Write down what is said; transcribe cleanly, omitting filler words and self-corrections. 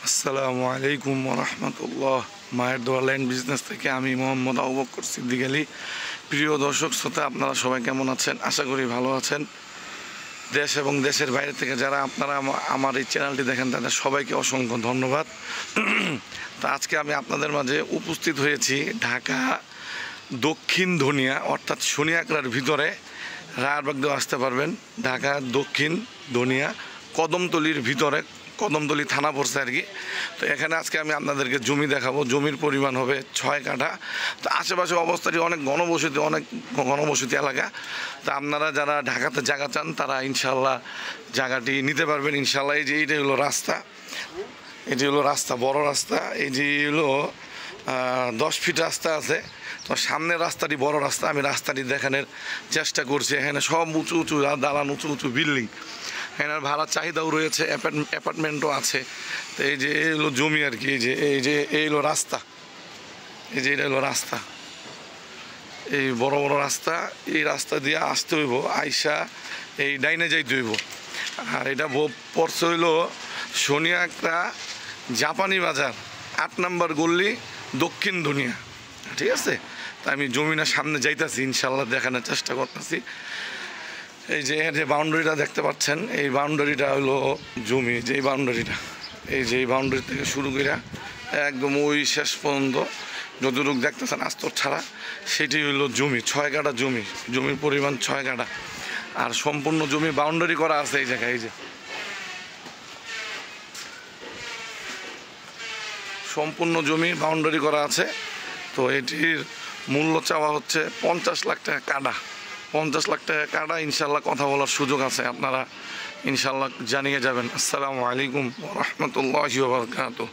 আসসালামু আলাইকুম রহমতুল্লাহ। মায়ের দোয়া ল্যান্ড বিজনেস থেকে আমি মোহাম্মদ আবু বকর সিদ্দিক আলী। প্রিয় দর্শক শ্রোতা, আপনারা সবাই কেমন আছেন? আশা করি ভালো আছেন। দেশ এবং দেশের বাইরে থেকে যারা আপনারা আমার এই চ্যানেলটি দেখেন তাদের সবাইকে অসংখ্য ধন্যবাদ। তো আজকে আমি আপনাদের মাঝে উপস্থিত হয়েছি ঢাকা দক্ষিণ ধনিয়া অর্থাৎ শনিয়াকড়ার ভিতরে রায়ারবাগ দিয়েও আসতে পারবেন। ঢাকা দক্ষিণ ধনিয়া কদমতলির ভিতরে, কদমতলি থানা পড়ছে আর কি। তো এখানে আজকে আমি আপনাদেরকে জমি দেখাবো। জমির পরিমাণ হবে 6 কাঠা। তো আশেপাশে অবস্থাটি অনেক ঘনবসতি এলাকা। তা আপনারা যারা ঢাকাতে জায়গা চান তারা ইনশাল্লাহ জায়গাটি নিতে পারবেন ইনশাল্লাহ। এই যে এইটাই হলো রাস্তা, এটি হলো রাস্তা, বড় রাস্তা। এই যে হলো 10 ফিট রাস্তা আছে। তো সামনের রাস্তাটি বড় রাস্তা, আমি রাস্তাটি দেখানোর চেষ্টা করছি। এখানে সব উঁচু উঁচু দালান, উঁচু উঁচু বিল্ডিং। এখানে ভাড়ার চাহিদাও রয়েছে, অ্যাপার্টমেন্টও আছে। তো এই যে এই হলো জমি আর কি। এই হলো রাস্তা, এই যে এটা হলো রাস্তা, এই বড় বড় রাস্তা। এই রাস্তা দিয়ে আসতে হইব, আইসা এই ডাইনে যাইতে হইব। আর এটা পড়ছে হইলো শনিয়াকড়া জাপানি বাজার 8 নম্বর গল্লি দক্ষিণ ধনিয়া, ঠিক আছে? তা আমি জমিনার সামনে যাইতেছি, ইনশাল্লাহ দেখানোর চেষ্টা করতেছি। এই যে এর যে বাউন্ডারিটা দেখতে পাচ্ছেন, এই বাউন্ডারিটা হলো জমি। যে এই বাউন্ডারিটা, এই যে এই বাউন্ডারি থেকে শুরু করে একদম ওই শেষ পর্যন্ত যতটুকু দেখতেছেন আস্তর ছাড়া, সেটি হলো জমি। 6 কাঠা জমি, জমির পরিমাণ 6 কাঠা। আর সম্পূর্ণ জমি বাউন্ডারি করা আছে এই জায়গায়। এই যে সম্পূর্ণ জমি বাউন্ডারি করা আছে। তো এটির মূল্য চাওয়া হচ্ছে 50 লাখ টাকা কাঠা। 50 লাখ টাকা কাঠা। ইনশাল্লাহ কথা বলার সুযোগ আছে, আপনারা ইনশাল্লাহ জানিয়ে যাবেন। আসসালামু আলাইকুম ওয়া রাহমাতুল্লাহি ওয়া বারাকাতুহু।